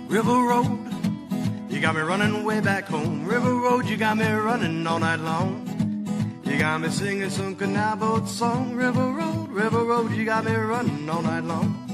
River Road, you got me running way back home. River Road, you got me running all night long. You got me singing some canal boat song. River Road, you got me running all night long.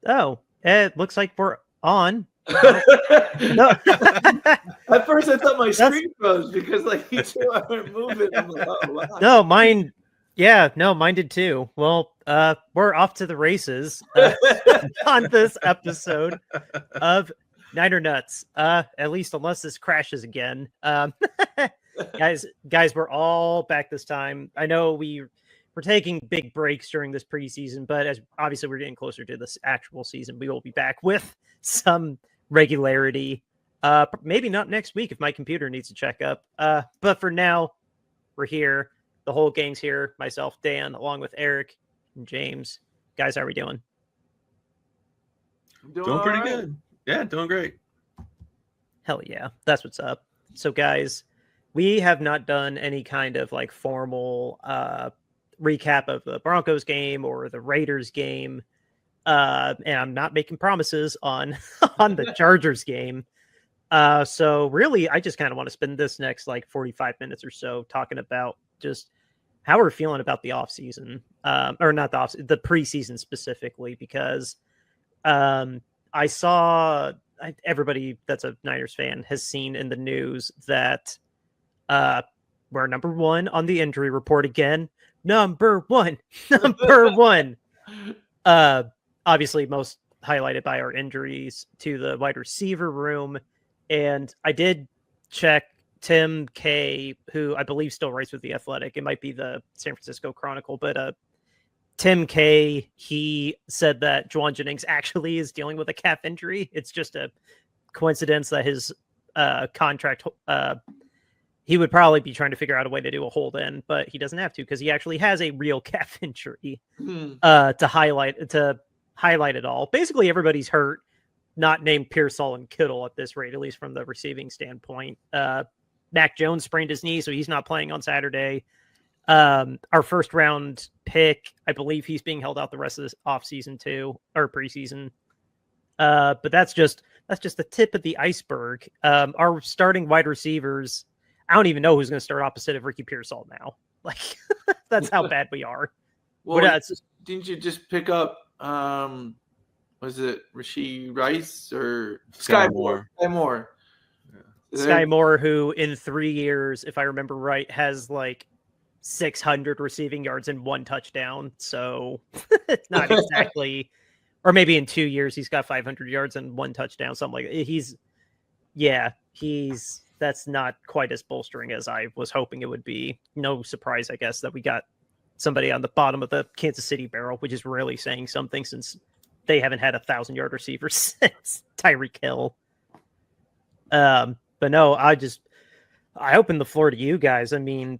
Oh, it looks like we're on. No. At first, I thought my screen froze because like you two aren't moving. I'm like, oh, wow. No, mine. Yeah, no, mine did too. Well, we're off to the races on this episode of Niner Nuts. At least unless this crashes again. Guys, we're all back this time. I know we're taking big breaks during this preseason, but as obviously we're getting closer to this actual season, we will be back with some regularity. Maybe not next week if my computer needs a checkup. But for now, we're here. The whole gang's here. Myself, Dan, along with Eric and James. Guys, how are we doing? Doing pretty good. Yeah, doing great. Hell yeah. That's what's up. So guys, we have not done any kind of like formal recap of the Broncos game or the Raiders game. And I'm not making promises on the Chargers game. So really, I just kind of want to spend this next like 45 minutes or so talking about just how we're feeling about the offseason, or not the preseason specifically, because I saw everybody that's a Niners fan has seen in the news that we're number one on the injury report again. Number one. Obviously, most highlighted by our injuries to the wide receiver room. And I did check Tim K, who I believe still writes with The Athletic. It might be the San Francisco Chronicle, but Tim K, he said that Juwan Jennings actually is dealing with a calf injury. It's just a coincidence that his contract, he would probably be trying to figure out a way to do a hold in, but he doesn't have to because he actually has a real calf injury to highlight it all. Basically, everybody's hurt, not named Pearsall and Kittle at this rate, at least from the receiving standpoint. Mac Jones sprained his knee, so he's not playing on Saturday. Our first round pick, I believe he's being held out the rest of this offseason too, or preseason. But that's just the tip of the iceberg. Our starting wide receivers, I don't even know who's going to start opposite of Ricky Pearsall now. Like, that's how bad we are. Well, didn't you just pick up, was it Rashee Rice or Sky Moore? Sky Moore, who in 3 years, if I remember right, has like 600 receiving yards and 1 touchdown. So it's not exactly, or maybe in 2 years, he's got 500 yards and 1 touchdown, something like that. That's not quite as bolstering as I was hoping it would be. No surprise, I guess, that we got somebody on the bottom of the Kansas City barrel, which is really saying something since they haven't had 1,000-yard receiver since Tyreek Hill. But no, I open the floor to you guys. I mean,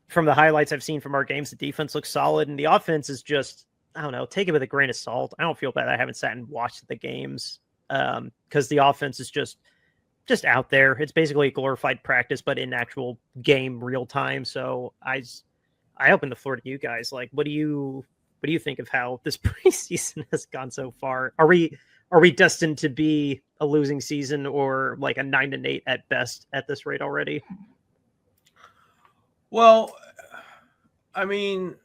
from the highlights I've seen from our games, the defense looks solid, and the offense is just, I don't know, take it with a grain of salt. I don't feel bad I haven't sat and watched the games because the offense is just out there. It's basically a glorified practice, but in actual game real time. So I open the floor to you guys. Like, what do you think of how this preseason has gone so far? Are we destined to be a losing season or like a 9-8 at best at this rate already? Well, I mean,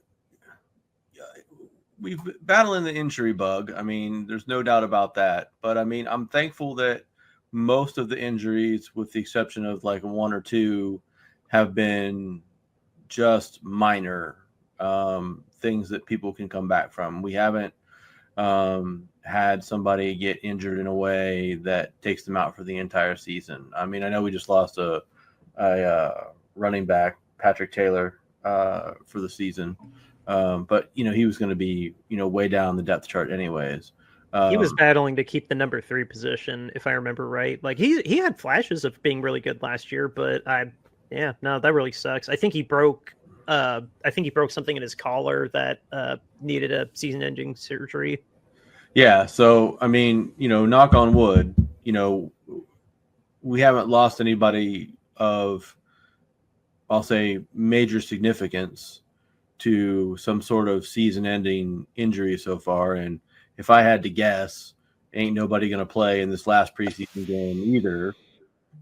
we've been battling the injury bug. I mean, there's no doubt about that. But I mean, I'm thankful that most of the injuries, with the exception of like 1 or 2, have been just minor things that people can come back from. We haven't had somebody get injured in a way that takes them out for the entire season. I mean, I know we just lost a running back, Patrick Taylor, for the season. But, he was going to be, way down the depth chart anyways. He was battling to keep the number 3 position, if I remember right. Like he had flashes of being really good last year, but that really sucks. I think he broke something in his collar that needed a season-ending surgery. Yeah, so I mean, knock on wood, we haven't lost anybody of, I'll say, major significance to some sort of season-ending injury so far. And if I had to guess, ain't nobody going to play in this last preseason game either.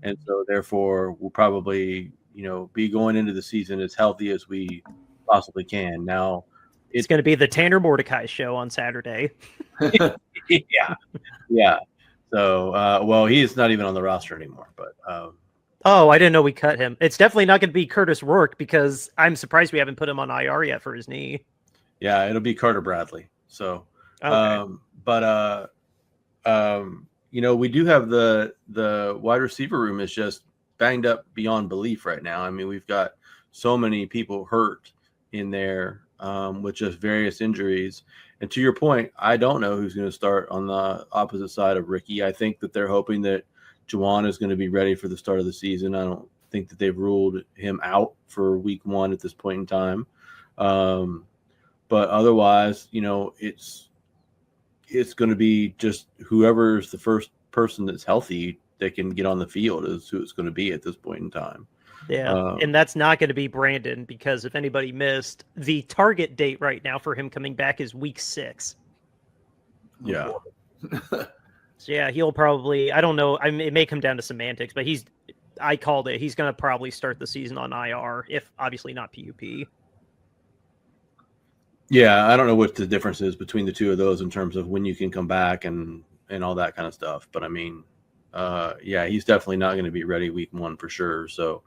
And so therefore we'll probably, be going into the season as healthy as we possibly can. Now it's going to be the Tanner Mordecai show on Saturday. Yeah. So, well, he's not even on the roster anymore, but, oh, I didn't know we cut him. It's definitely not going to be Curtis Rourke because I'm surprised we haven't put him on IR yet for his knee. Yeah, it'll be Carter Bradley. So, okay. We do have the wide receiver room is just banged up beyond belief right now. I mean, we've got so many people hurt in there with just various injuries. And to your point, I don't know who's going to start on the opposite side of Ricky. I think that they're hoping that Juwan is going to be ready for the start of the season. I don't think that they've ruled him out for week 1 at this point in time. But otherwise, it's going to be just whoever's the first person that's healthy that can get on the field is who it's going to be at this point in time. Yeah, and that's not going to be Brandon because if anybody missed, the target date right now for him coming back is week 6. Yeah. So yeah, he'll probably, I don't know, it may come down to semantics, but I called it. He's going to probably start the season on IR, if obviously not PUP. Yeah, I don't know what the difference is between the two of those in terms of when you can come back and all that kind of stuff. But I mean, he's definitely not going to be ready week 1 for sure. So,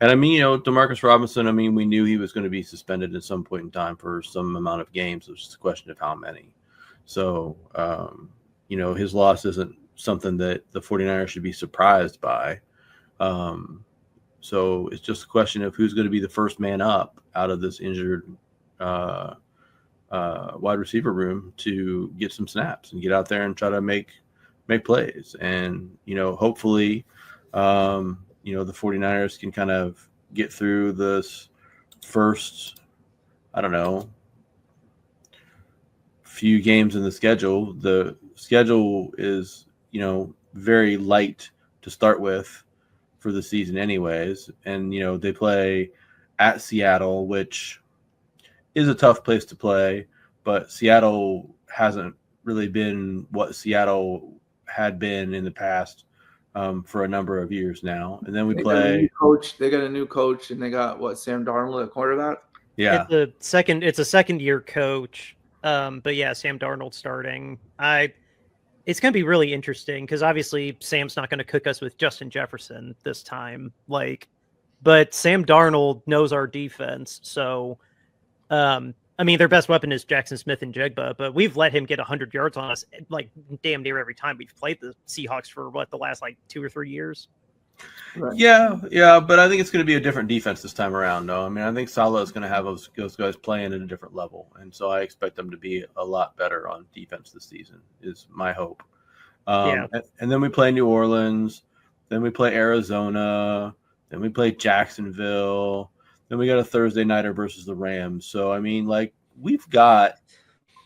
and I mean, Demarcus Robinson, I mean, we knew he was going to be suspended at some point in time for some amount of games. It was just a question of how many. So, his loss isn't something that the 49ers should be surprised by. So it's just a question of who's going to be the first man up out of this injured wide receiver room to get some snaps and get out there and try to make plays. And, hopefully, the 49ers can kind of get through this first, few games in the schedule. The schedule is, very light to start with for the season anyways. And, they play at Seattle, which is a tough place to play, but Seattle hasn't really been what Seattle had been in the past for a number of years now. And then we play coach. They got a new coach, and they got Sam Darnold at quarterback. Yeah, it's a second-year coach. But yeah, Sam Darnold starting. It's going to be really interesting because obviously Sam's not going to cook us with Justin Jefferson this time. But Sam Darnold knows our defense, so. I mean, their best weapon is Jackson Smith and Jigba, but we've let him get 100 yards on us damn near every time we've played the Seahawks for the last 2 or 3 years. Right. Yeah, but I think it's going to be a different defense this time around. No, I mean, I think Salah is going to have those guys playing at a different level, and so I expect them to be a lot better on defense this season. Is my hope. And then we play New Orleans, then we play Arizona, then we play Jacksonville. Then we got a Thursday nighter versus the Rams. So, I mean, we've got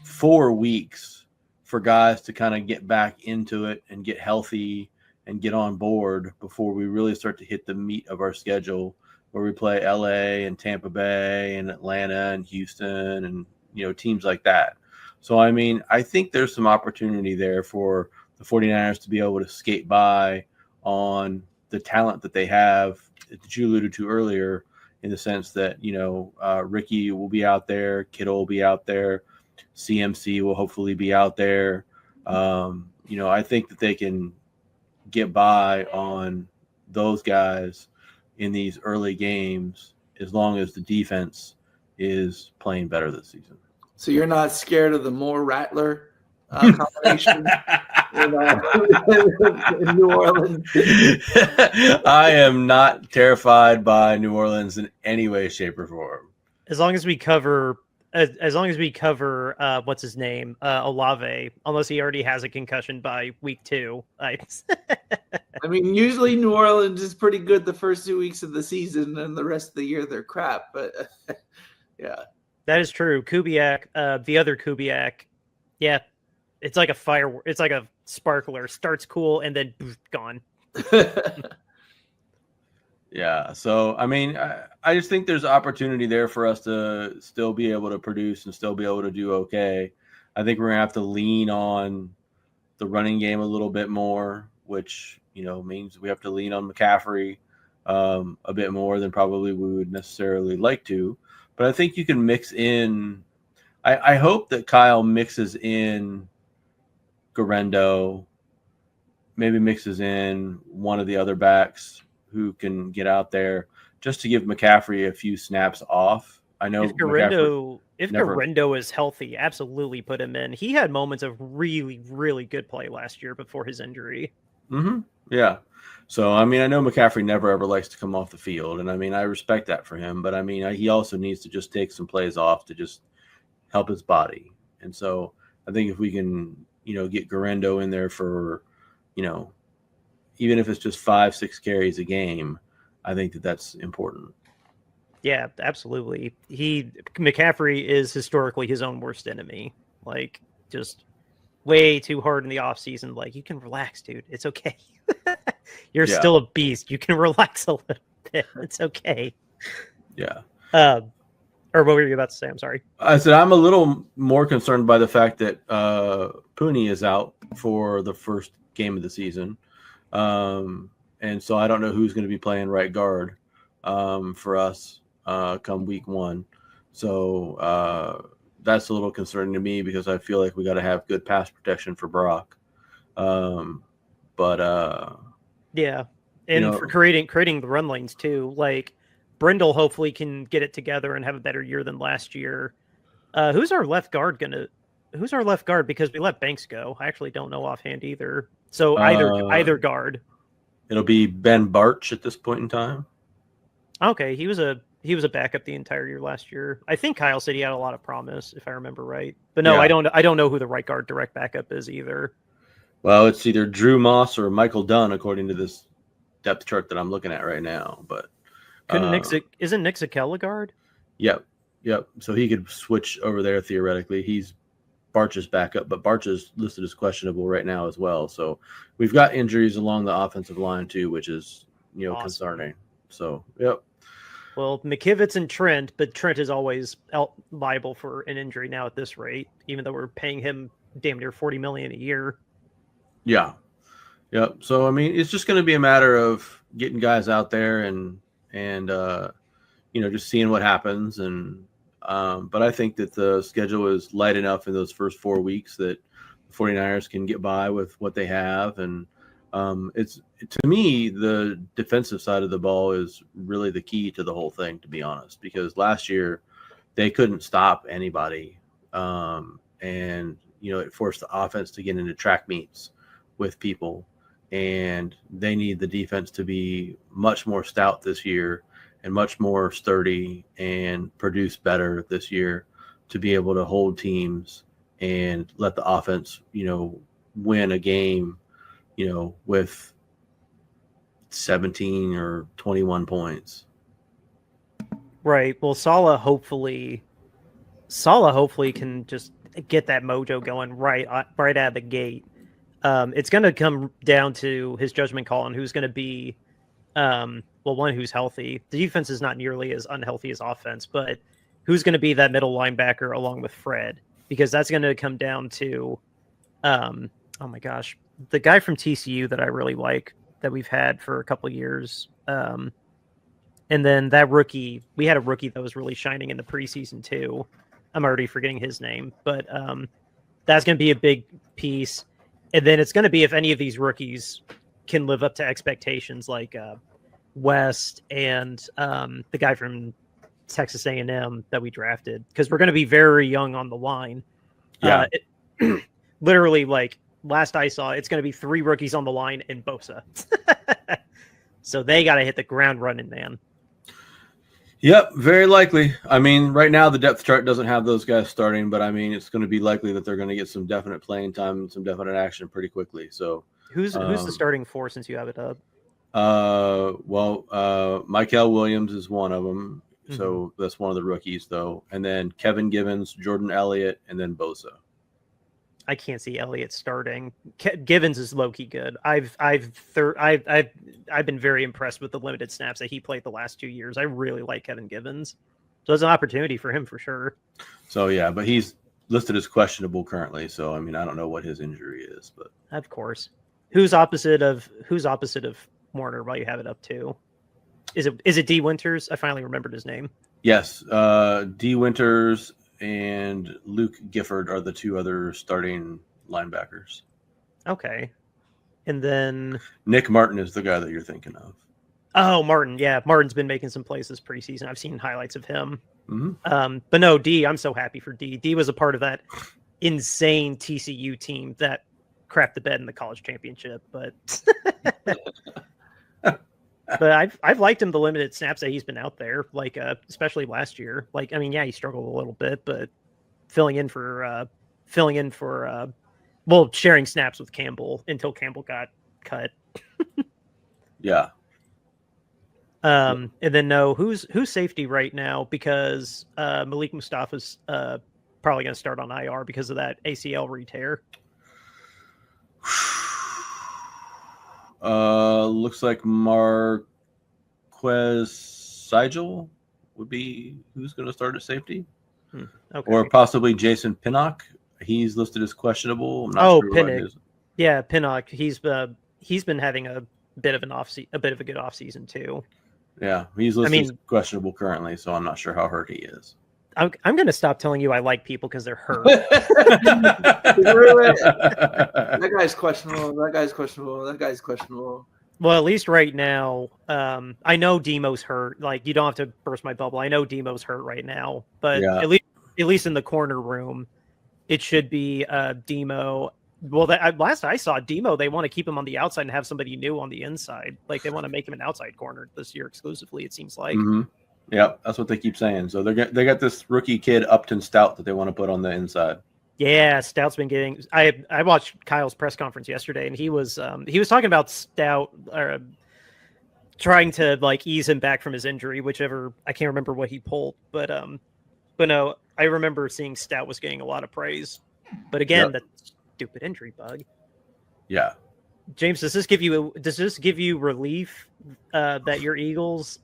4 weeks for guys to kind of get back into it and get healthy and get on board before we really start to hit the meat of our schedule where we play LA and Tampa Bay and Atlanta and Houston and, teams like that. So, I mean, I think there's some opportunity there for the 49ers to be able to skate by on the talent that they have that you alluded to earlier, in the sense that, Ricky will be out there, Kittle will be out there, CMC will hopefully be out there. I think that they can get by on those guys in these early games as long as the defense is playing better this season. So you're not scared of the Moore Rattler combination in New Orleans? I am not terrified by New Orleans in any way, shape, or form. As long as we cover as long as we cover what's his name, Olave, unless he already has a concussion by week 2. I mean, usually New Orleans is pretty good the first 2 weeks of the season, and the rest of the year they're crap. But yeah, that is true. Kubiak, the other Kubiak, yeah, it's like a firework. It's like a sparkler. Starts cool and then gone. Yeah. So, I mean, I just think there's opportunity there for us to still be able to produce and still be able to do okay. I think we're going to have to lean on the running game a little bit more, which, means we have to lean on McCaffrey a bit more than probably we would necessarily like to. But I think you can mix in. I hope that Kyle mixes in Garendo, maybe mixes in one of the other backs who can get out there just to give McCaffrey a few snaps off. I know if Garendo is healthy, absolutely put him in. He had moments of really, really good play last year before his injury. Mm-hmm. Yeah. So, I mean, I know McCaffrey never ever likes to come off the field, and I mean, I respect that for him, but I mean, he also needs to just take some plays off to just help his body. And so I think if we can, get Garendo in there for, even if it's just 5-6 carries a game, I think that's important. Yeah, absolutely. McCaffrey is historically his own worst enemy. Like, just way too hard in the offseason. Like, you can relax, dude. It's okay. You're still a beast. You can relax a little bit. It's okay. Yeah. Or what were you about to say? I'm sorry. I said I'm a little more concerned by the fact that Pooney is out for the first game of the season. And so I don't know who's going to be playing right guard for us come week 1. So that's a little concerning to me because I feel like we got to have good pass protection for Brock. Yeah. And for creating the run lanes too, like Brindle hopefully can get it together and have a better year than last year. Who's our left guard? Because we let Banks go. I actually don't know offhand either. So either guard. It'll be Ben Barch at this point in time. Okay, he was a backup the entire year last year. I think Kyle said he had a lot of promise, if I remember right. But no, yeah. I don't know who the right guard direct backup is either. Well, it's either Drew Moss or Michael Dunn, according to this depth chart that I'm looking at right now. But isn't Nick Zakel a guard? Yep. So he could switch over there theoretically. He's Barch's backup, but Barch is listed as questionable right now as well. So we've got injuries along the offensive line too, which is awesome. Concerning. So yep. Well, McKivitz and Trent, but Trent is always liable for an injury now at this rate, even though we're paying him damn near $40 million a year. Yeah. Yep. So I mean, it's just going to be a matter of getting guys out there and just seeing what happens. And but I think that the schedule is light enough in those first 4 weeks that the 49ers can get by with what they have. And to me, the defensive side of the ball is really the key to the whole thing, to be honest, because last year they couldn't stop anybody. And it forced the offense to get into track meets with people, and they need the defense to be much more stout this year and much more sturdy and produce better this year to be able to hold teams and let the offense, win a game, with 17 or 21 points. Right. Well, Saleh hopefully can just get that mojo going right out of the gate. It's going to come down to his judgment call on who's going to be, one, who's healthy. The defense is not nearly as unhealthy as offense, but who's going to be that middle linebacker along with Fred? Because that's going to come down to, oh my gosh, the guy from TCU that I really like that we've had for a couple of years. And then that rookie, we had a rookie that was really shining in the preseason too. I'm already forgetting his name, but that's going to be a big piece. And then it's going to be if any of these rookies can live up to expectations, like West and the guy from Texas A&M that we drafted, because we're going to be very young on the line. Yeah. Literally, like last I saw, it's going to be 3 rookies on the line and Bosa. So they got to hit the ground running, man. Yep, very likely. I mean, right now the depth chart doesn't have those guys starting, but I mean, it's going to be likely that they're going to get some definite playing time and some definite action pretty quickly. So, Who's the starting four since you have it up? Michael Williams is one of them. So that's one of the rookies, though. And then Kevin Givens, Jordan Elliott, and then Bosa. I can't see Elliott starting. Givens is low key good. I've been very impressed with the limited snaps that he played the last 2 years. I really like Kevin Givens, so there's an opportunity for him for sure. So yeah, but he's listed as questionable currently. So I mean, I don't know what his injury is, but of course, who's opposite of Warner while you have it up too? Is it D Winters? I finally remembered his name. Yes, D Winters and Luke Gifford are the two other starting linebackers. Okay. And then Nick Martin is the guy that you're thinking of. Oh, Martin. Yeah, Martin's been making some plays this preseason. I've seen highlights of him. Mm-hmm. But no, D, I'm so happy for D. D was a part of that insane TCU team that crapped the bed in the college championship. But but I've liked him the limited snaps that he's been out there, like especially last year. Like, I mean, yeah, he struggled a little bit, but filling in for sharing snaps with Campbell until Campbell got cut. Yeah. And then no, who's safety right now, because Malik Mustafa's probably going to start on IR because of that ACL re-tear. Looks like Marquez Sigel would be who's going to start at safety. Okay. Or possibly Jason Pinnock. He's listed as questionable. I'm not sure Pinnock. Yeah, Pinnock. He's been having a bit of a good off season too. Yeah, he's listed as questionable currently, so I'm not sure how hurt he is. I'm going to stop telling you I like people because they're hurt. That guy's questionable. That guy's questionable. That guy's questionable. Well, at least right now, I know Demo's hurt. Like, you don't have to burst my bubble. I know Demo's hurt right now, but yeah. at least in the corner room, it should be Demo. Well, last I saw Demo, they want to keep him on the outside and have somebody new on the inside. Like, they want to make him an outside corner this year exclusively, it seems like. Mm-hmm. Yeah, that's what they keep saying. So they got this rookie kid Upton Stout that they want to put on the inside. Yeah, Stout's been getting. I watched Kyle's press conference yesterday, and he was talking about Stout trying to like ease him back from his injury, whichever I can't remember what he pulled, but no, I remember seeing Stout was getting a lot of praise. But again, that stupid injury bug. Yeah. James, does this give you relief that your Eagles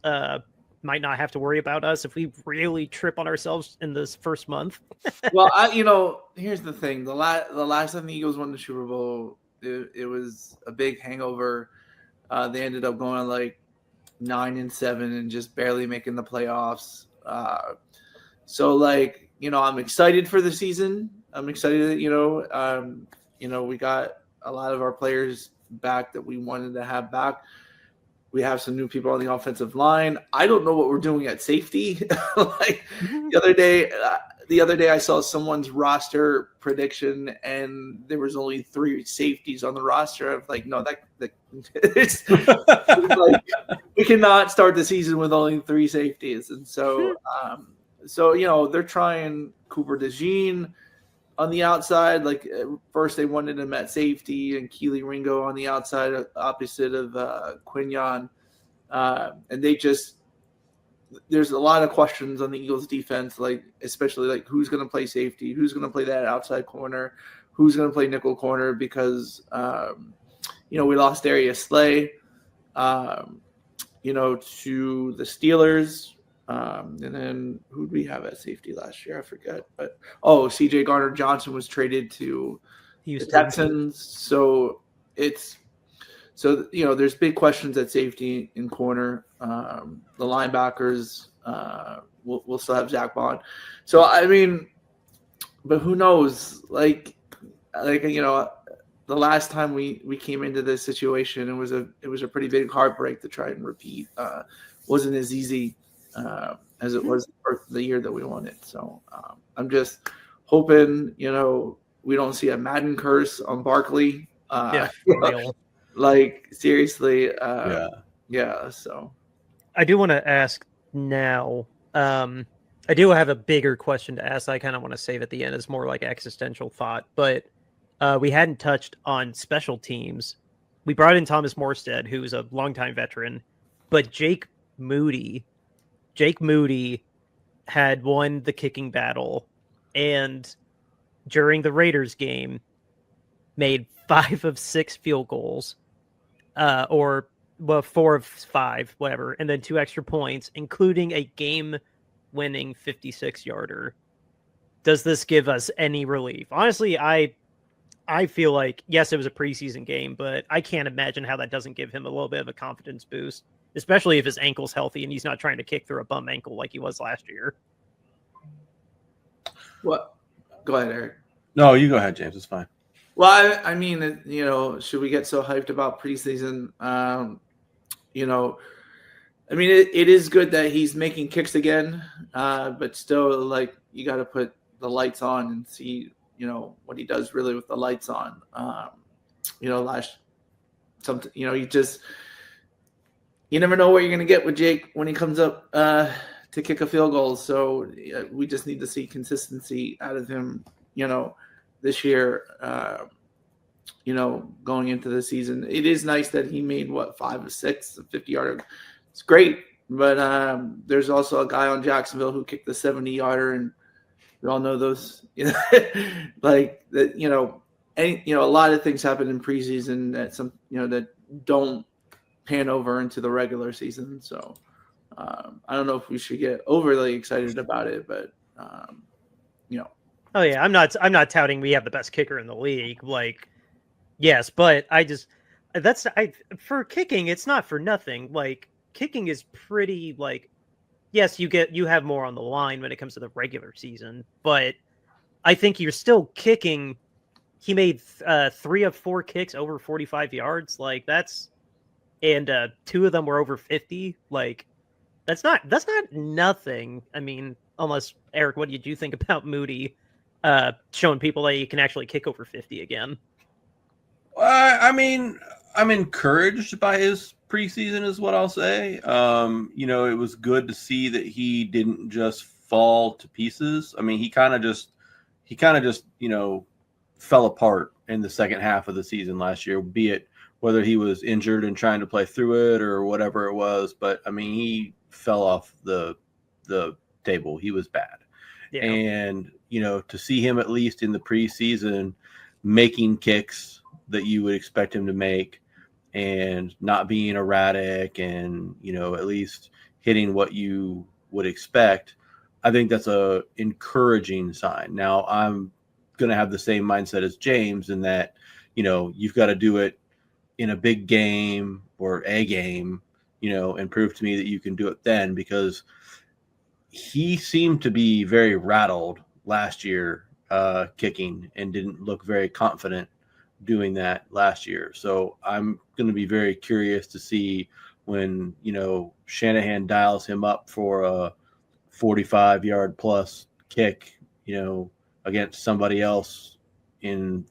might not have to worry about us if we really trip on ourselves in this first month? Well, here's the thing: the last time the Eagles won the Super Bowl, it was a big hangover. They ended up going like 9-7 and just barely making the playoffs. So like, I'm excited for the season. I'm excited that we got a lot of our players back that we wanted to have back. We have some new people on the offensive line. I don't know what we're doing at safety. Like the other day I saw someone's roster prediction and there was only 3 safeties on the roster. I'm like, no, it's like, we cannot start the season with only 3 safeties. And so, they're trying Cooper DeJean on the outside. Like first they wanted him at safety and Keely Ringo on the outside opposite of Quinyon. And there's a lot of questions on the Eagles defense, like especially like who's going to play safety, who's going to play that outside corner, who's going to play nickel corner, because we lost Darius Slay to the Steelers. And then who did we have at safety last year? I forget. But CJ Garner-Johnson was traded to Houston. The Texans. So there's big questions at safety and corner. The linebackers, we'll still have Zach Bond. So I mean, but who knows? Like the last time we came into this situation, it was a pretty big heartbreak to try and repeat. Wasn't as easy as it was the year that we won it. So I'm just hoping, we don't see a Madden curse on Barkley. Like seriously. Yeah. So I do want to ask now. I do have a bigger question to ask. I kind of want to save at the end. It's more like existential thought, but we hadn't touched on special teams. We brought in Thomas Morstead, who's a longtime veteran, but Jake Moody had won the kicking battle, and during the Raiders game, made 5 of 6 field goals, or 4 of 5, whatever, and then 2 extra points, including a game-winning 56-yarder. Does this give us any relief? Honestly, I feel like, yes, it was a preseason game, but I can't imagine how that doesn't give him a little bit of a confidence boost, especially if his ankle's healthy and he's not trying to kick through a bum ankle like he was last year. What? Go ahead, Eric. No, you go ahead, James. It's fine. Well, I mean, should we get so hyped about preseason? I mean, it is good that he's making kicks again, but still, like, you got to put the lights on and see, what he does really with the lights on. You never know what you're going to get with Jake when he comes up to kick a field goal. So we just need to see consistency out of him, this year, going into the season. It is nice that he made 5 of 6, 50-yarder. It's great, but there's also a guy on Jacksonville who kicked the 70-yarder, and we all know those. Like that. A lot of things happen in preseason that don't pan over into the regular season. So I don't know if we should get overly excited about it, but Oh yeah, I'm not touting we have the best kicker in the league. Like, yes, but for kicking, it's not for nothing. Like, kicking is pretty, like, yes, you have more on the line when it comes to the regular season, but I think you're still kicking. He made 3 of 4 kicks over 45 yards. Like, and 2 of them were over 50. Like, that's not nothing. I mean, unless, Eric, what did you think about Moody showing people that you can actually kick over 50 again? I mean, I'm encouraged by his preseason is what I'll say. It was good to see that he didn't just fall to pieces. I mean, he kind of just fell apart in the second half of the season last year, be it whether he was injured and trying to play through it or whatever it was. But I mean, he fell off the table. He was bad. Yeah. And, to see him at least in the preseason making kicks that you would expect him to make and not being erratic and, at least hitting what you would expect, I think that's a encouraging sign. Now, I'm going to have the same mindset as James in that, you've got to do it in a big game or a game, and prove to me that you can do it then, because he seemed to be very rattled last year kicking and didn't look very confident doing that last year. So I'm going to be very curious to see when, Shanahan dials him up for a 45-yard plus kick, against somebody else in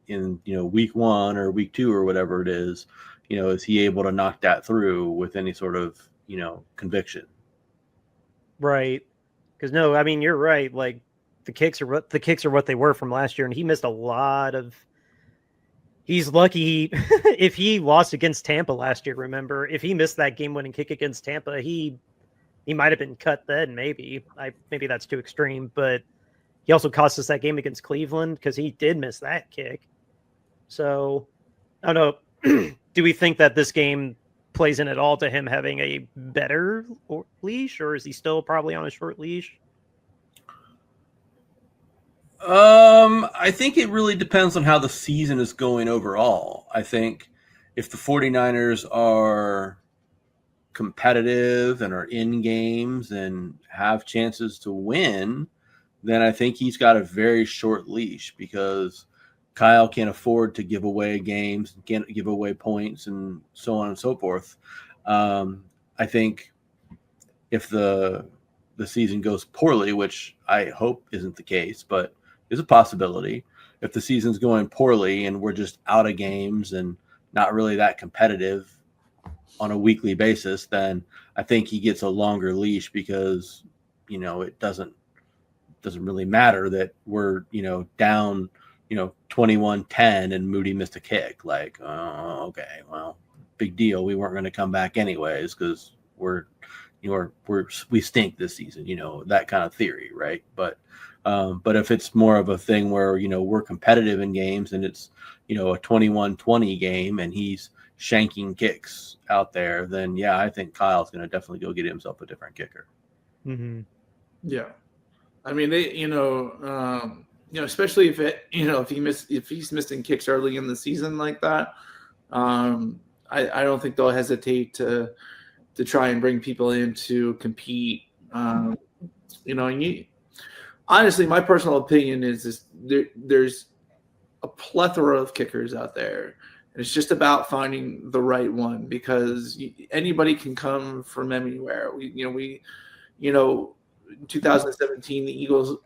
week 1 or week 2 or whatever it is, is he able to knock that through with any sort of, conviction? Right. Because no, I mean, you're right. Like, the kicks are what they were from last year, and he missed a lot of. He's lucky if he lost against Tampa last year. Remember, if he missed that game-winning kick against Tampa, he might have been cut then. Maybe that's too extreme, but he also cost us that game against Cleveland because he did miss that kick. So I don't know. Do we think that this game plays in at all to him having a better leash, or is he still probably on a short leash? I think it really depends on how the season is going overall. I think if the 49ers are competitive and are in games and have chances to win, then I think he's got a very short leash, because Kyle can't afford to give away games, can't give away points, and so on and so forth. I think if the season goes poorly, which I hope isn't the case, but is a possibility. If the season's going poorly and we're just out of games and not really that competitive, on a weekly basis, then I think he gets a longer leash because, it doesn't really matter that we're, down, 21-10 and Moody missed a kick. Like, okay, well, big deal. We weren't going to come back anyways because we stink this season, that kind of theory, right? But if it's more of a thing where, we're competitive in games and it's, a 21-20 game and he's shanking kicks out there, then yeah, I think Kyle's going to definitely go get himself a different kicker. Mm-hmm. Yeah. I mean, especially if he's missing kicks early in the season like that, I don't think they'll hesitate to try and bring people in to compete. Honestly, my personal opinion is there's a plethora of kickers out there. And it's just about finding the right one because anybody can come from anywhere. In 2017, the Eagles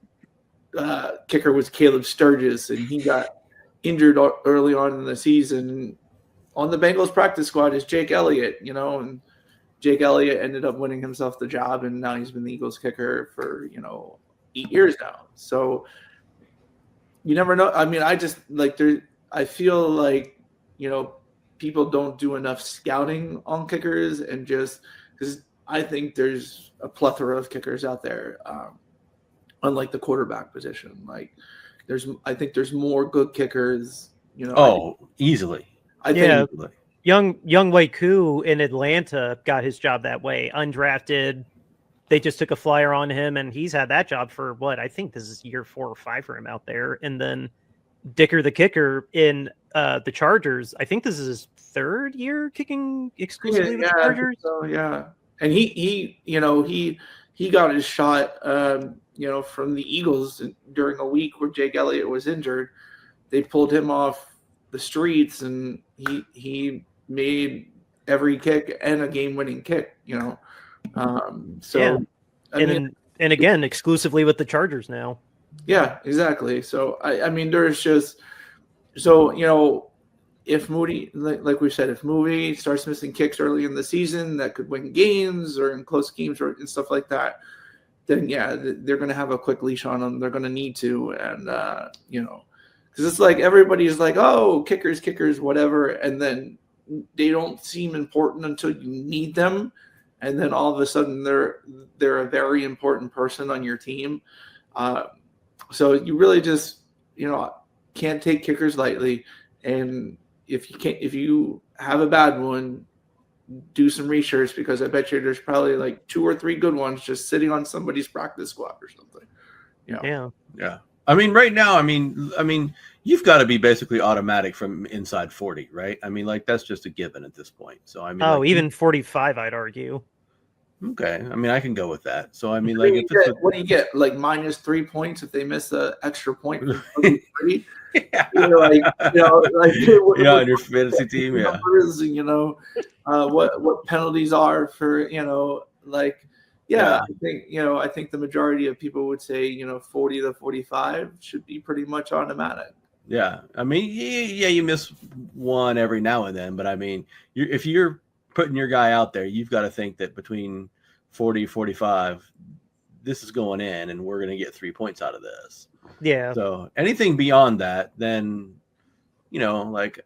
kicker was Caleb Sturgis, and he got injured early on in the season. On the Bengals practice squad is Jake Elliott, and Jake Elliott ended up winning himself the job, and now he's been the Eagles kicker for 8 years now. So you never know. I mean, I feel like people don't do enough scouting on kickers, and just because I think there's a plethora of kickers out there, unlike the quarterback position. Like, I think there's more good kickers. Easily. I think easily. Young Wei Koo in Atlanta got his job that way, undrafted. They just took a flyer on him, and he's had that job for what? I think this is year 4 or 5 for him out there. And then Dicker the kicker in the Chargers, I think this is his 3rd year kicking exclusively with the Chargers. So yeah. And he got his shot, from the Eagles during a week where Jake Elliott was injured. They pulled him off the streets, and he made every kick and a game-winning kick. And again, exclusively with the Chargers now. Yeah, exactly. So I mean, there's just if Moody, like we said, if Moody starts missing kicks early in the season that could win games or in close games and stuff like that, then yeah, they're going to have a quick leash on them. They're going to need to, and because it's like everybody's like, oh, kickers, whatever, and then they don't seem important until you need them, and then all of a sudden they're a very important person on your team. So you really just can't take kickers lightly, and if you have a bad one, do some research, because I bet you there's probably like 2 or 3 good ones just sitting on somebody's practice squad or something. Yeah. I mean, right now, I mean, you've got to be basically automatic from inside 40, right? I mean, like, that's just a given at this point. So I mean, even 45, I'd argue. Okay, I mean, I can go with that. So I mean, what like, what do you get? Like -3 points if they miss an extra point from 3? Yeah. On your fantasy team, yeah. Numbers, what penalties are for, I think the majority of people would say, 40 to 45 should be pretty much automatic. Yeah. I mean, yeah, you miss one every now and then, but I mean, if you're putting your guy out there, you've got to think that between 40, 45, this is going in and we're going to get 3 points out of this. Yeah. So anything beyond that, then, like,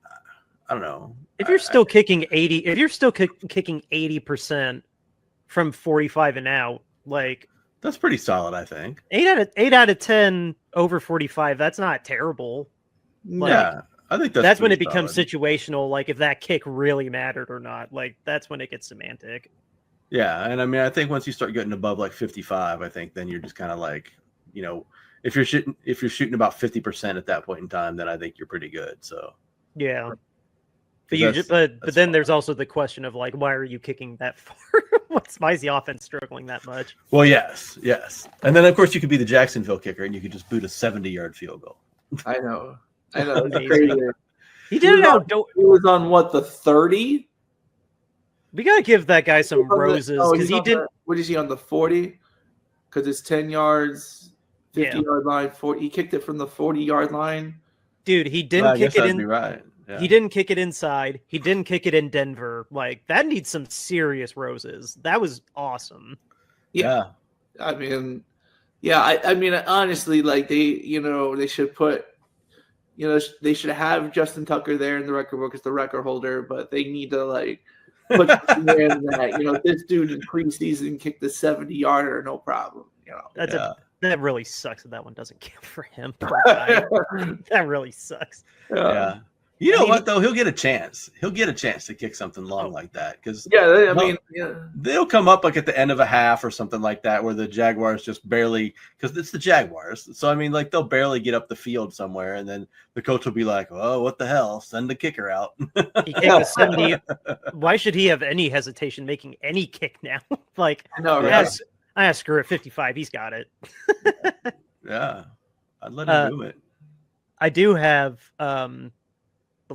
I don't know. If you're still kicking 80% from 45 and out, like, that's pretty solid, I think. 8 out of 10 over 45, that's not terrible. Like, yeah. I think that's when it becomes situational, like if that kick really mattered or not. Like, that's when it gets semantic. Yeah, and I mean, I think once you start getting above like 55, I think then you're just kind of like, if you're shooting about 50% at that point in time, then I think you're pretty good. So yeah, but then there's also the question of like, why are you kicking that far? Why is the offense struggling that much? Well, yes, and then of course you could be the Jacksonville kicker and you could just boot a 70-yard field goal. I know. It's crazy. He did it out. He was on what, the 30? We gotta give that guy some roses because he did. What is he on, the 40? Because it's 10 yards, 50-yard line. 40. He kicked it from the 40-yard line. Dude, he didn't kick it in. Right. He didn't kick it inside. He didn't kick it in Denver. Like, that needs some serious roses. That was awesome. Yeah. I mean, I mean, honestly, like they should put, they should have Justin Tucker there in the record book as the record holder, but they need to like put in that, this dude in preseason kicked the 70-yarder, no problem. That really sucks that one doesn't count for him. That really sucks. Yeah. You know what though? He'll get a chance. He'll get a chance to kick something long like that because they'll come up like at the end of a half or something like that where the Jaguars just barely, because it's the Jaguars. So I mean, like they'll barely get up the field somewhere, and then the coach will be like, "Oh, what the hell? Send the kicker out." He kicked a 70. Why should he have any hesitation making any kick now? Like, screw it, 55. He's got it. Yeah, I'd let him do it. I do have the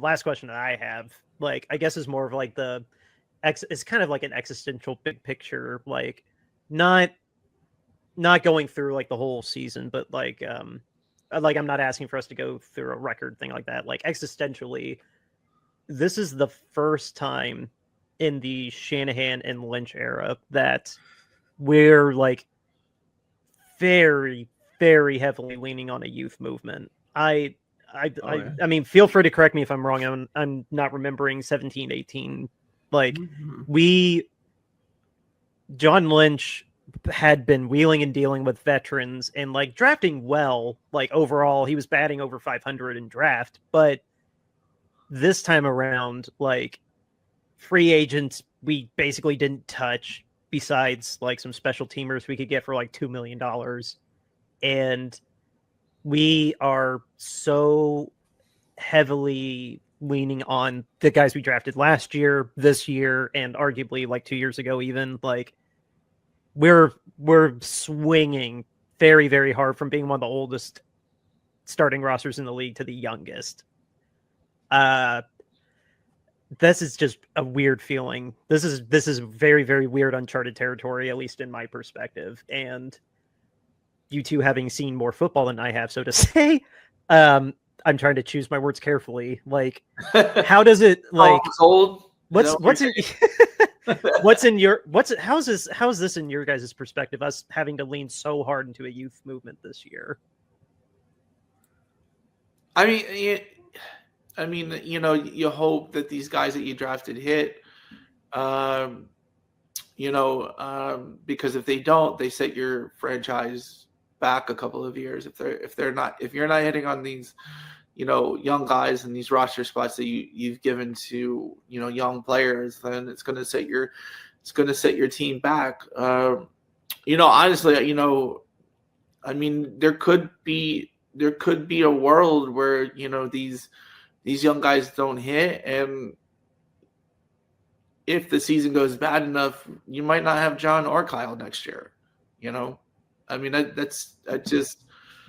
last question that I have, like, I guess is more of like it's kind of like an existential big picture, like not going through like the whole season, but like I'm not asking for us to go through a record thing like that. Like existentially, this is the first time in the Shanahan and Lynch era that we're like very, very heavily leaning on a youth movement. I mean, feel free to correct me if I'm wrong. I'm not remembering 17, 18. Like John Lynch had been wheeling and dealing with veterans and like drafting well. Like overall, he was batting over 500 in draft. But this time around, like free agents, we basically didn't touch besides like some special teamers we could get for like $2 million. And we are so heavily leaning on the guys we drafted last year, this year, and arguably like 2 years ago, even like we're swinging very, very hard from being one of the oldest starting rosters in the league to the youngest. This is just a weird feeling. This is very, very weird, uncharted territory, at least in my perspective. And you two having seen more football than I have, so to say, I'm trying to choose my words carefully. Like, how does it like? How is this in your guys' perspective? Us having to lean so hard into a youth movement this year. I mean, you hope that these guys that you drafted hit. Because if they don't, they set your franchise back a couple of years. If you're not hitting on these, young guys and these roster spots that you've given to, young players, then it's going to set your team back. Honestly, I mean, there could be a world where, these young guys don't hit, and if the season goes bad enough, you might not have John or Kyle next year. I mean, that's just.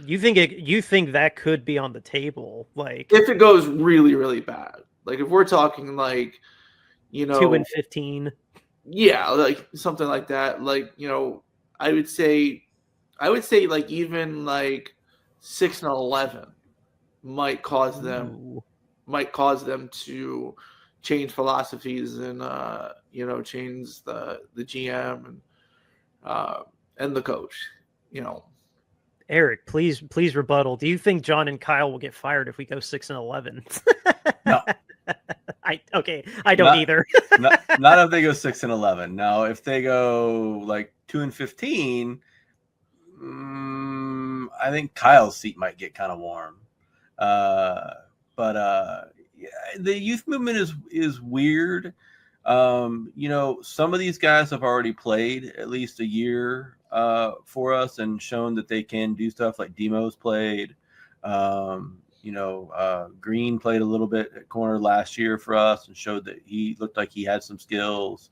You think that could be on the table, like if it goes really, really bad, like if we're talking like, 2-15, yeah, like something like that. Like I would say like even like 6-11 might cause them to change philosophies and change the GM and the coach. Eric, please rebuttal. Do you think John and Kyle will get fired if we go 6-11? No. I don't either. not if they go 6-11. Now, if they go like 2-15, I think Kyle's seat might get kind of warm. But the youth movement is weird. Some of these guys have already played at least a year for us and shown that they can do stuff. Like Demo's played. Green played a little bit at corner last year for us and showed that he looked like he had some skills.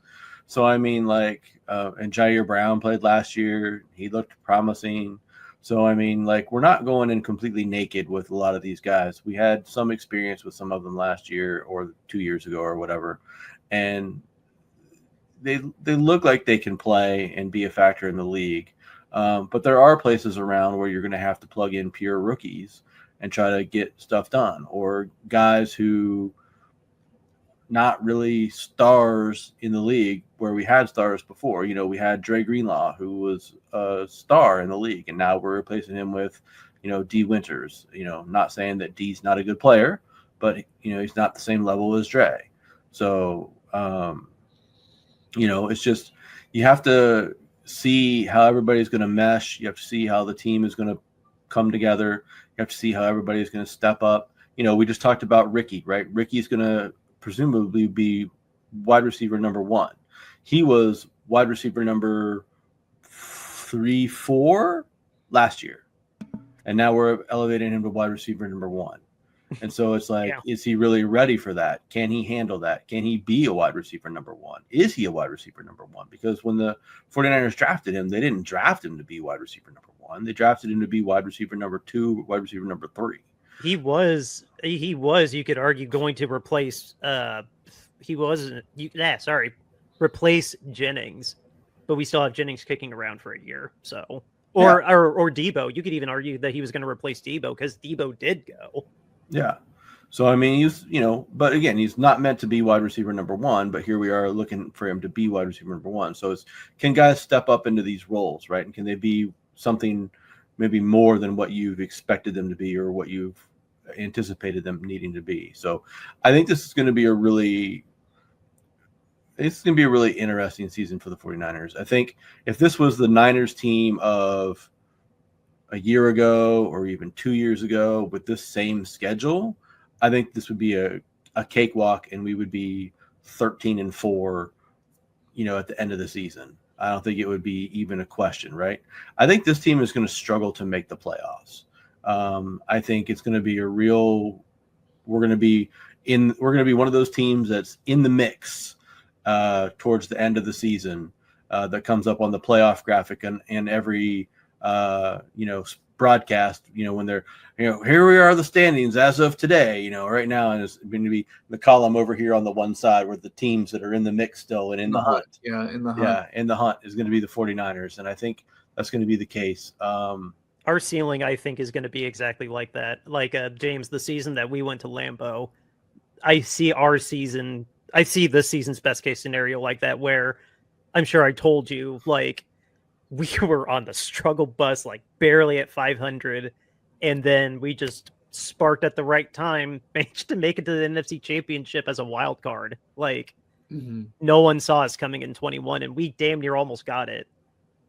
So, I mean, and Jair Brown played last year. He looked promising. So, I mean, we're not going in completely naked with a lot of these guys. We had some experience with some of them last year or 2 years ago or whatever. And they look like they can play and be a factor in the league. But there are places around where you're going to have to plug in pure rookies and try to get stuff done, or guys who not really stars in the league where we had stars before. You know, we had Dre Greenlaw, who was a star in the league, and now we're replacing him with, you know, D Winters. You know, not saying that D's not a good player, but, you know, he's not the same level as Dre. So, you know, it's just, you have to see how everybody's going to mesh. You have to see how the team is going to come together. You have to see how everybody's going to step up. You know, we just talked about Ricky, right? Ricky's going to presumably be wide receiver number 1. He was wide receiver number 3, 4 last year. And now we're elevating him to wide receiver number 1. And so it's like, is he really ready for that? Can he handle that? Can he be a wide receiver number 1? Is he a wide receiver number 1? Because when the 49ers drafted him, they didn't draft him to be wide receiver number 1. They drafted him to be wide receiver number 2, wide receiver number 3. He was, you could argue, going to replace, replace Jennings, but we still have Jennings kicking around for a year. So, or Debo. You could even argue that he was going to replace Debo because Debo did go. Yeah. So, I mean, he's, you know, but again, he's not meant to be wide receiver number 1, but here we are looking for him to be wide receiver number 1. So can guys step up into these roles, right? And can they be something maybe more than what you've expected them to be or what you've anticipated them needing to be? So I think this is going to be a really interesting season for the 49ers. I think if this was the Niners team of a year ago or even 2 years ago with this same schedule, I think this would be a cakewalk and we would be 13-4, you know, at the end of the season. I don't think it would be even a question, right? I think this team is going to struggle to make the playoffs. I think it's going to be we're going to be one of those teams that's in the mix towards the end of the season that comes up on the playoff graphic and every you know, broadcast, you know, when they're, you know, here we are, the standings as of today, you know, right now, and it's going to be the column over here on the one side where the teams that are in the mix still and in the hunt. Yeah, in the hunt. Yeah, in the hunt is going to be the 49ers, and I think that's going to be the case. Our ceiling, I think, is going to be exactly like that. Like, James, the season that we went to Lambeau, I see this season's best case scenario like that, where I'm sure I told you, like, we were on the struggle bus, like barely at 500. And then we just sparked at the right time, managed to make it to the NFC Championship as a wild card. Like, no one saw us coming in 21, and we damn near almost got it.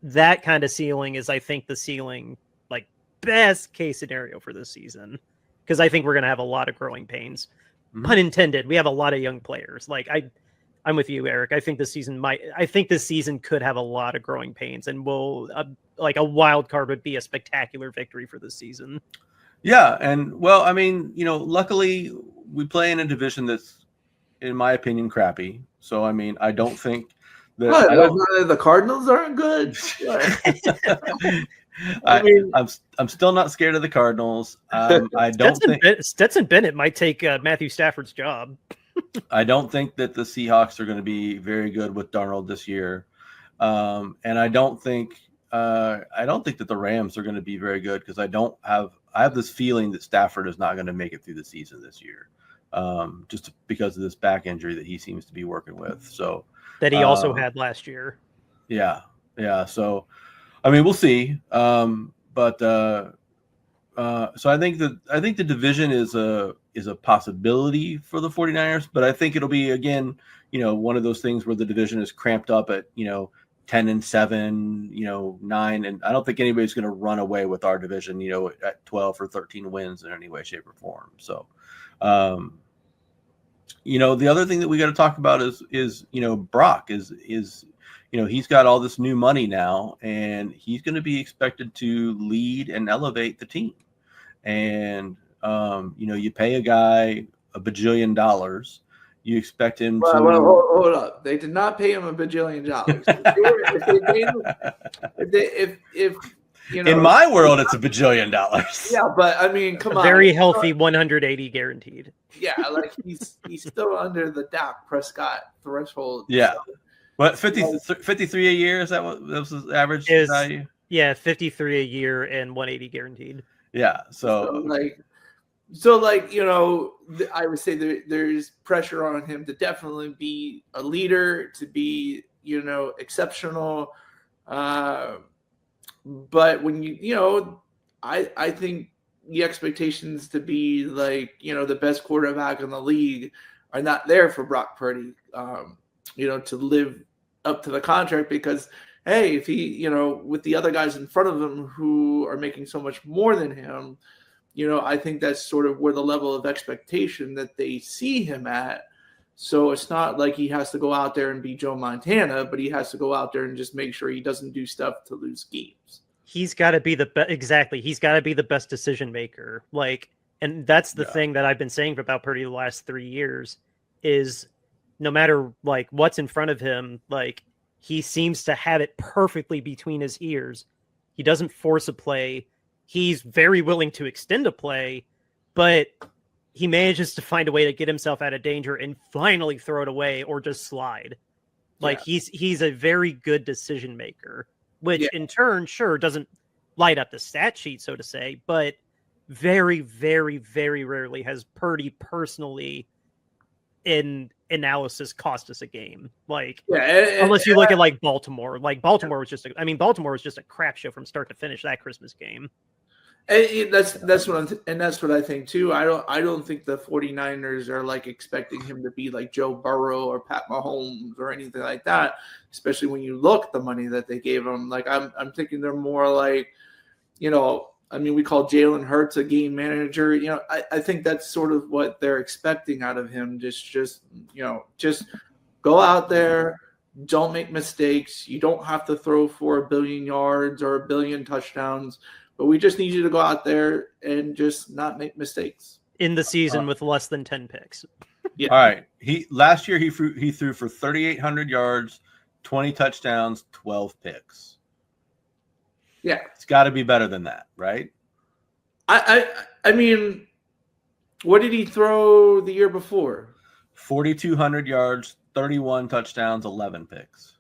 That kind of ceiling is, I think, the ceiling, like, best case scenario for this season. Because I think we're going to have a lot of growing pains. Pun intended. We have a lot of young players. Like, I'm with you, Eric. I think this season could have a lot of growing pains, and like a wild card would be a spectacular victory for this season. Yeah, and well, I mean, you know, luckily we play in a division that's, in my opinion, crappy. So I mean, I don't think that the Cardinals aren't good. I'm still not scared of the Cardinals. I don't think Stetson Bennett might take Matthew Stafford's job. I don't think that the Seahawks are going to be very good with Darnold this year, and I don't think that the Rams are going to be very good because I have this feeling that Stafford is not going to make it through the season this year, just because of this back injury that he seems to be working with. So that he also had last year. Yeah. So, I mean, we'll see. But so I think the division is a possibility for the 49ers, but I think it'll be, again, you know, one of those things where the division is cramped up at, you know, 10-7, you know, 9, and I don't think anybody's going to run away with our division, you know, at 12 or 13 wins in any way, shape, or form. So, you know, the other thing that we got to talk about is you know, Brock is you know, he's got all this new money now, and he's going to be expected to lead and elevate the team. And you know, you pay a guy $1 bajillion, you expect him to. Hold up! They did not pay him $1 bajillion. If you know, in my world, it's $1 bajillion. Yeah, but I mean, come on, very healthy 180 guaranteed. Yeah, like he's still under the Dak Prescott threshold. Yeah. So. What, 53 a year? Is that what was his average value? Yeah, 53 a year and 180 guaranteed. Yeah. So like, So, like, I would say there's pressure on him to definitely be a leader, to be, exceptional. But when I think the expectations to be like, the best quarterback in the league are not there for Brock Purdy, to live up to the contract because, hey, if he, with the other guys in front of him who are making so much more than him, I think that's sort of where the level of expectation that they see him at. So it's not like he has to go out there and be Joe Montana, but he has to go out there and just make sure he doesn't do stuff to lose games. He's got to be exactly. He's got to be the best decision maker. Like, and that's the thing that I've been saying about Purdy the last 3 years is no matter like what's in front of him, like he seems to have it perfectly between his ears. He doesn't force a play. He's very willing to extend a play, but he manages to find a way to get himself out of danger and finally throw it away or just slide. Like he's a very good decision maker, which in turn, sure, doesn't light up the stat sheet, so to say, but very, very, very rarely has Purdy personally in analysis cost us a game. Like, unless you look at like Baltimore. Like Baltimore was just a crap show from start to finish that Christmas game. And that's what I think too. I don't think the 49ers are like expecting him to be like Joe Burrow or Pat Mahomes or anything like that, especially when you look at the money that they gave him. Like I'm thinking they're more like, we call Jalen Hurts a game manager. I think that's sort of what they're expecting out of him. Just go out there, don't make mistakes. You don't have to throw for 1 billion yards or 1 billion touchdowns. But we just need you to go out there and just not make mistakes in the season with less than 10 picks. Yeah. All right. Last year he threw for 3,800 yards, 20 touchdowns, 12 picks. Yeah, it's got to be better than that, right? I mean, what did he throw the year before? 4,200 yards, 31 touchdowns, 11 picks.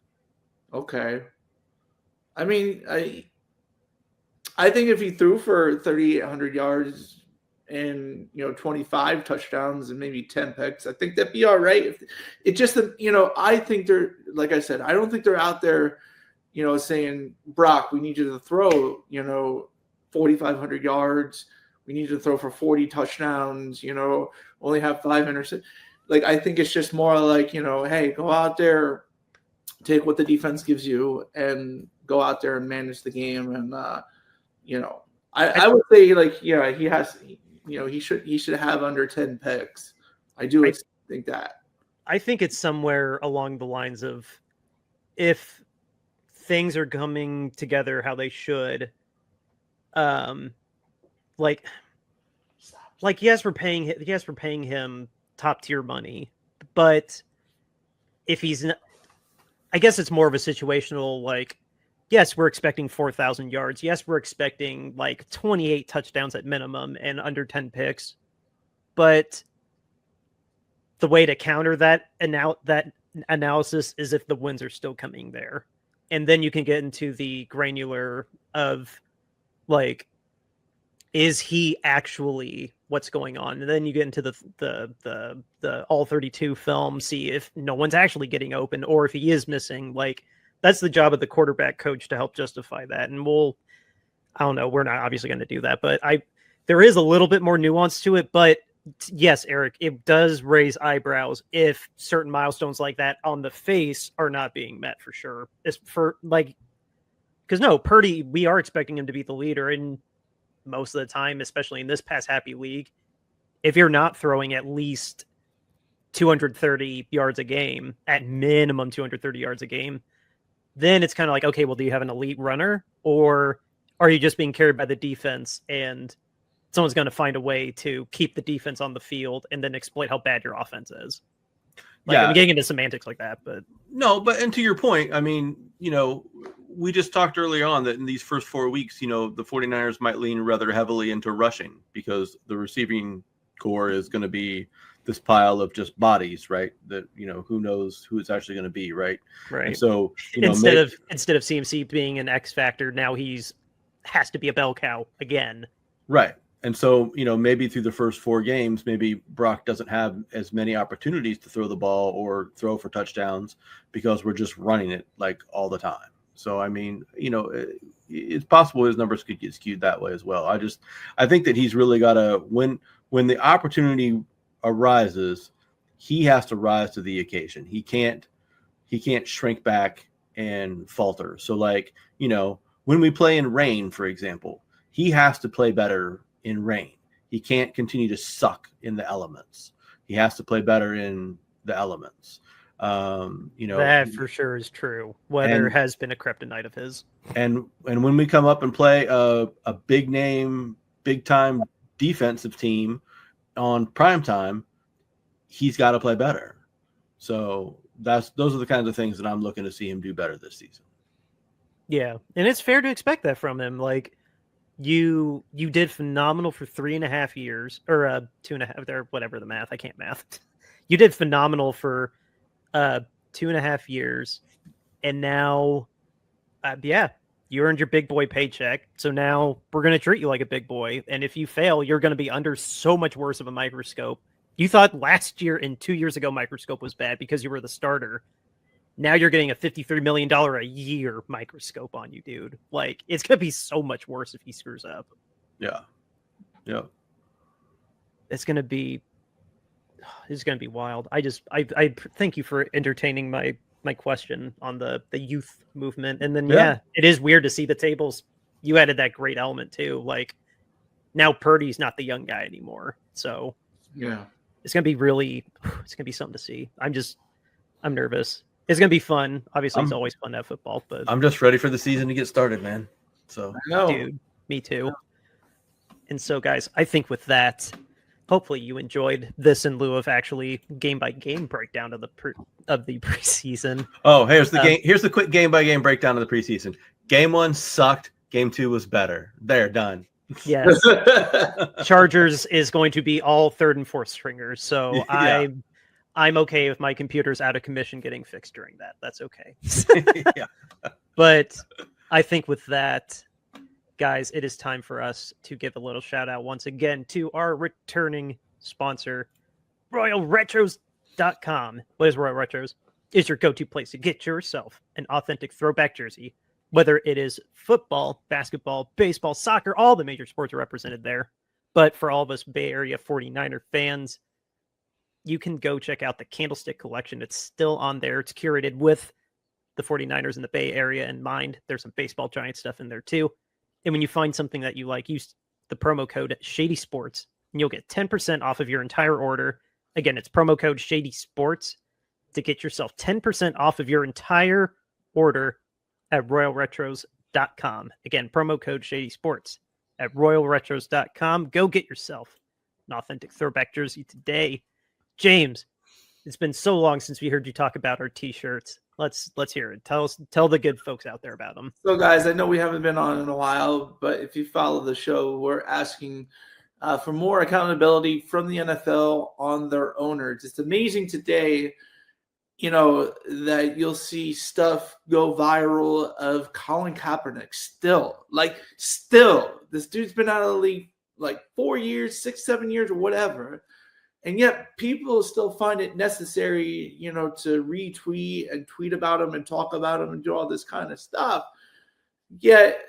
Okay. I mean, I think if he threw for 3,800 yards and 25 touchdowns and maybe 10 picks, I think that'd be all right. It just I think they're, like I said, I don't think they're out there, saying, Brock, we need you to throw 4,500 yards. We need you to throw for 40 touchdowns. Only have 5 interceptions. Like I think it's just more like hey, go out there, take what the defense gives you, and go out there and manage the game and. I would say like, he has, he should have under 10 picks. I think that. I think it's somewhere along the lines of if things are coming together how they should, like yes, we're paying him top tier money, but if he's not, I guess it's more of a situational, like, yes, we're expecting 4,000 yards. Yes, we're expecting like 28 touchdowns at minimum and under 10 picks. But the way to counter that analysis is if the wins are still coming there. And then you can get into the granular of like, is he actually what's going on? And then you get into the all 32 film, see if no one's actually getting open or if he is missing. Like, that's the job of the quarterback coach to help justify that. And I don't know, we're not obviously going to do that, but there is a little bit more nuance to it. But yes, Eric, it does raise eyebrows if certain milestones like that on the face are not being met for sure. It's for like, because no, Purdy, we are expecting him to be the leader. And most of the time, especially in this pass happy league, if you're not throwing at least 230 yards a game, at minimum 230 yards a game, then it's kind of like, okay, well, do you have an elite runner or are you just being carried by the defense and someone's going to find a way to keep the defense on the field and then exploit how bad your offense is? Like, I'm getting into semantics like that, but no, and to your point, I mean, we just talked early on that in these first 4 weeks, the 49ers might lean rather heavily into rushing because the receiving core is going to be this pile of just bodies, right? That, who knows who it's actually going to be, right? Right. And so instead of CMC being an X factor, now has to be a bell cow again. Right. And so, maybe through the first 4 games, maybe Brock doesn't have as many opportunities to throw the ball or throw for touchdowns because we're just running it like all the time. So, I mean, it's possible his numbers could get skewed that way as well. I think that he's really got to, when the opportunity arises, he has to rise to the occasion. He can't shrink back and falter. So, like, when we play in rain, for example, he has to play better in rain. He can't continue to suck in the elements. He has to play better in the elements. That for sure is true. Weather has been a kryptonite of his. And when we come up and play a big name, big time defensive team on prime time, he's got to play better. So those are the kinds of things that I'm looking to see him do better this season. Yeah, and it's fair to expect that from him. Like, you did phenomenal for 3.5 years, or 2.5, or whatever the math. I can't math. You did phenomenal for 2.5 years, and now, you earned your big boy paycheck. So now we're going to treat you like a big boy, and if you fail, you're going to be under so much worse of a microscope. You thought last year and 2 years ago microscope was bad because you were the starter. Now you're getting a $53 million a year microscope on you, dude. Like, it's going to be so much worse if he screws up. Yeah. Yeah. It's going to be wild. I thank you for entertaining my question on the youth movement. And then, it is weird to see the tables. You added that great element too. Like, now Purdy's not the young guy anymore. So yeah, it's going to be something to see. I'm nervous. It's going to be fun. Obviously, it's always fun to have football, but I'm just ready for the season to get started, man. So, dude, me too. And so, guys, I think with that, hopefully you enjoyed this in lieu of actually game by game breakdown of the preseason. Oh, here's the game. Here's the quick game by game breakdown of the preseason. Game 1 sucked. Game 2 was better. They're done. Yes. Chargers is going to be all 3rd and 4th stringers. So yeah. I'm okay with my computer's out of commission getting fixed during that. That's okay. Yeah. But I think with that, guys, it is time for us to give a little shout out once again to our returning sponsor, RoyalRetros.com. What is Royal Retros? It's your go-to place to get yourself an authentic throwback jersey. Whether it is football, basketball, baseball, soccer, all the major sports are represented there. But for all of us Bay Area 49er fans, you can go check out the Candlestick collection. It's still on there. It's curated with the 49ers in the Bay Area in mind. There's some baseball giant stuff in there too. And when you find something that you like, use the promo code Shady Sports, and you'll get 10% off of your entire order. Again, it's promo code Shady Sports to get yourself 10% off of your entire order at RoyalRetros.com. Again, promo code Shady Sports at RoyalRetros.com. Go get yourself an authentic throwback jersey today. James, it's been so long since we heard you talk about our t-shirts. Let's hear it. Tell the good folks out there about them. So, guys, I know we haven't been on in a while, but if you follow the show, we're asking for more accountability from the NFL on their owners. It's amazing today, that you'll see stuff go viral of Colin Kaepernick still. This dude's been out of the league like 4 years, 6, 7 years, or whatever. And yet people still find it necessary, to retweet and tweet about him and talk about him and do all this kind of stuff. Yet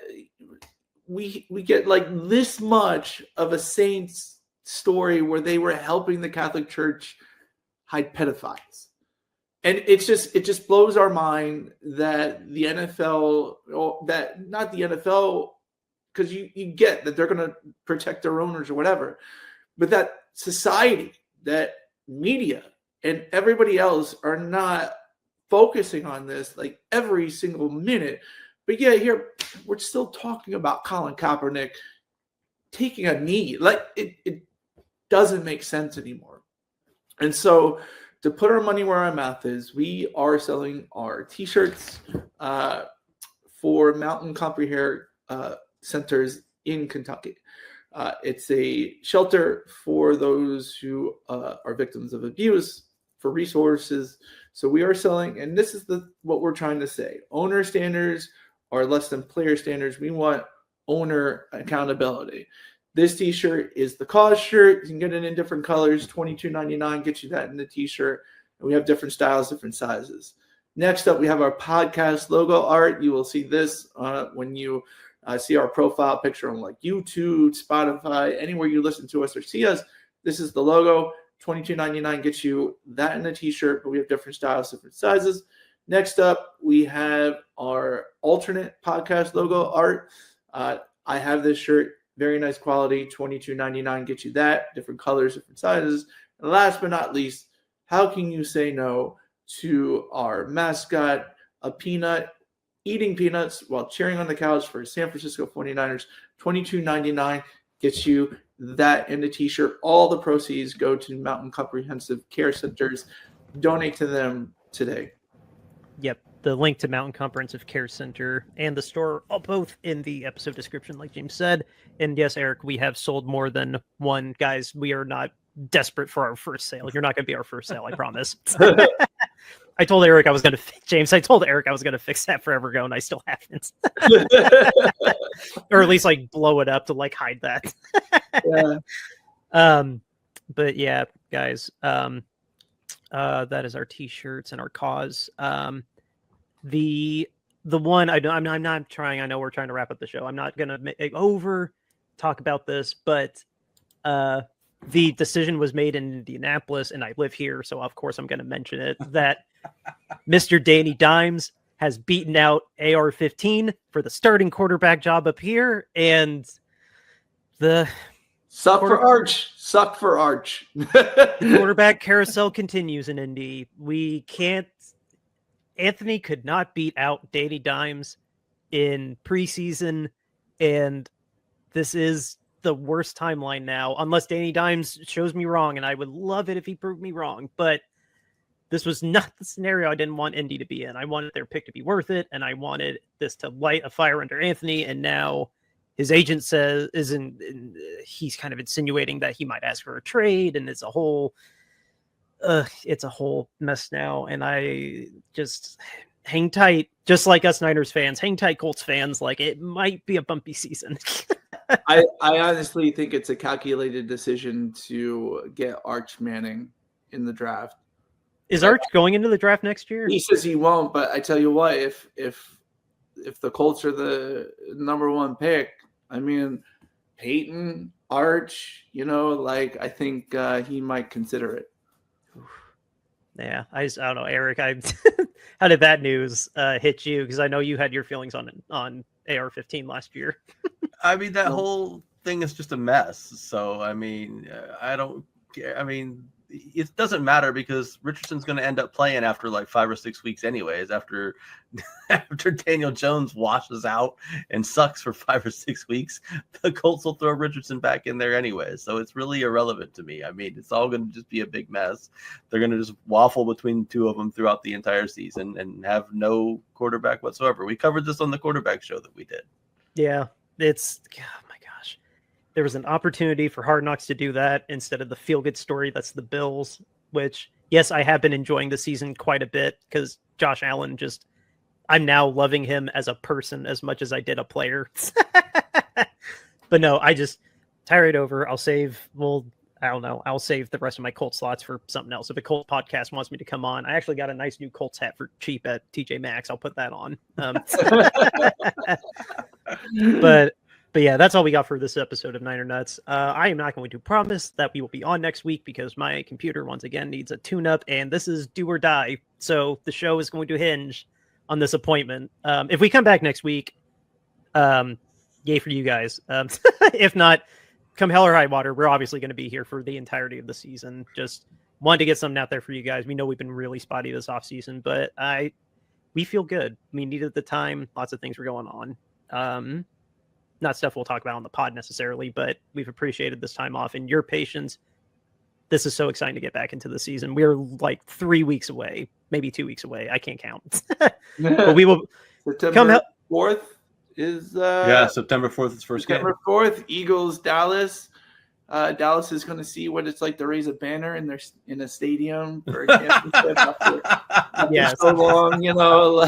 we get like this much of a Saints story where they were helping the Catholic Church hide pedophiles. And it just blows our mind that the NFL, or that not the NFL, because you get that they're going to protect their owners or whatever, but that society, that media and everybody else are not focusing on this like every single minute. But yeah, here we're still talking about Colin Kaepernick taking a knee. Like it doesn't make sense anymore. And so to put our money where our mouth is, we are selling our t-shirts for Mountain Comprehensive Centers in Kentucky. It's a shelter for those who are victims of abuse, for resources. So we are selling, and this is what we're trying to say. Owner standards are less than player standards. We want owner accountability. This t-shirt is the cause shirt. You can get it in different colors. $22.99 gets you that in the t-shirt. And we have different styles, different sizes. Next up, we have our podcast logo art. You will see this when you see our profile picture on like YouTube, Spotify, anywhere you listen to us or see us. This is the logo. $22.99 gets you that in a t-shirt, but we have different styles, different sizes. Next up, we have our alternate podcast logo art. I have this shirt. Very nice quality, $22.99 gets you that, different colors, different sizes. And last but not least, how can you say no to our mascot, a peanut, eating peanuts while cheering on the couch for San Francisco 49ers? $22.99 gets you that in the t-shirt. All the proceeds go to Mountain Comprehensive Care Centers. Donate to them today. Yep. The link to Mountain Comprehensive Care Center and the store are both in the episode description, like James said. And yes, Eric, we have sold more than one. Guys, we are not desperate for our first sale. You're not going to be our first sale, I promise. I told Eric I was going to James. I told Eric I was going to fix that forever ago, and I still haven't. Or at least like blow it up to like hide that. Yeah. But yeah, guys. That is our t-shirts and our cause. The one I'm not trying. I know we're trying to wrap up the show. I'm not going to talk about this, but the decision was made in Indianapolis, and I live here, so of course I'm going to mention it. That Mr. Danny Dimes has beaten out AR-15 for the starting quarterback job up here, and the Suck for Arch. The quarterback carousel continues in Indy. Anthony could not beat out Danny Dimes in preseason, and this is the worst timeline now, unless Danny Dimes shows me wrong, and I would love it if he proved me wrong, but this was not the scenario I didn't want Indy to be in. I wanted their pick to be worth it, and I wanted this to light a fire under Anthony, and now his agent says he's kind of insinuating that he might ask for a trade, and it's a whole mess now. And I just hang tight, just like us Niners fans, hang tight, Colts fans. Like, it might be a bumpy season. I honestly think it's a calculated decision to get Arch Manning in the draft. Is Arch going into the draft next year? He says he won't, but I tell you what, if the Colts are the number one pick, I mean, Peyton, Arch, I think he might consider it. Yeah, I don't know, Eric. How did that news hit you? Because I know you had your feelings on AR-15 last year. I mean, that whole thing is just a mess. So, I mean, I don't care. I mean, it doesn't matter because Richardson's going to end up playing after like 5 or 6 weeks anyways, after Daniel Jones washes out and sucks for 5 or 6 weeks. The Colts will throw Richardson back in there anyway. So it's really irrelevant to me. I mean, it's all going to just be a big mess. They're going to just waffle between the two of them throughout the entire season and have no quarterback whatsoever. We covered this on the quarterback show that we did. Yeah, it's, oh my gosh. There was an opportunity for Hard Knocks to do that instead of the feel-good story that's the Bills, which, yes, I have been enjoying the season quite a bit because Josh Allen I'm now loving him as a person as much as I did a player. But no, I just tire it over. I'll save the rest of my Colts slots for something else. If a Colts podcast wants me to come on, I actually got a nice new Colts hat for cheap at TJ Maxx. I'll put that on. But yeah, that's all we got for this episode of Niner Nuts. I am not going to promise that we will be on next week because my computer once again needs a tune-up, and this is do or die. So the show is going to hinge on this appointment. If we come back next week, yay for you guys. If not, come hell or high water, we're obviously going to be here for the entirety of the season. Just wanted to get something out there for you guys. We know we've been really spotty this offseason, but we feel good. We needed the time. Lots of things were going on. Not stuff we'll talk about on the pod necessarily, but we've appreciated this time off and your patience. This is so exciting to get back into the season. We're like 3 weeks away, maybe 2 weeks away. I can't count. But we will September 4th is September 4th is first game. September 4th, Eagles, Dallas. Dallas is going to see what it's like to raise a banner in a stadium for a championship after so long. So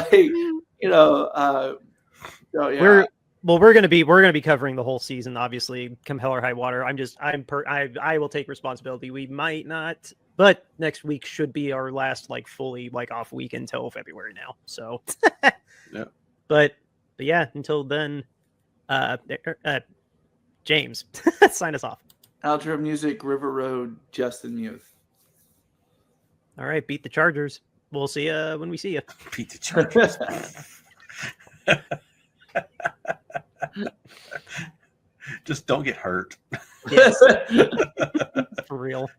yeah. Well, we're gonna be covering the whole season, obviously, come hell or high water. I will take responsibility. We might not, but next week should be our last like fully like off week until February now. So, Yeah. But yeah, until then, James, sign us off. Outro music, River Road, Justin Muth. All right, beat the Chargers. We'll see you when we see you. Beat the Chargers. Just don't get hurt. Yes. For real.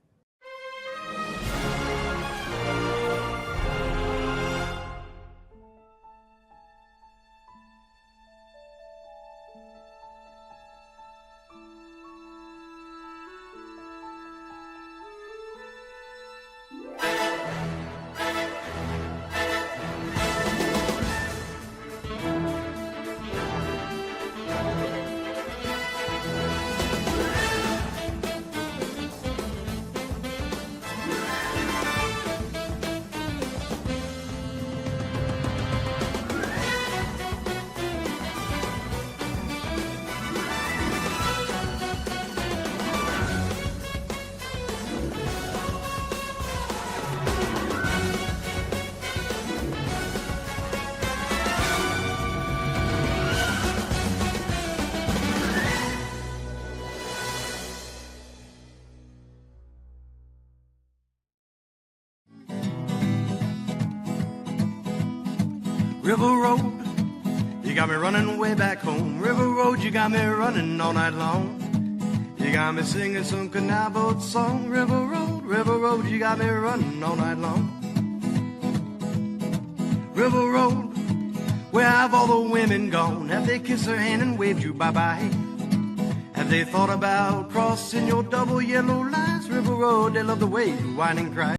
River Road, you got me running way back home. River Road, you got me running all night long. You got me singing some canal boat song. River Road, you got me running all night long. River Road, where have all the women gone? Have they kissed her hand and waved you bye-bye? Have they thought about crossing your double yellow lines? River Road, they love the way you whine and cry.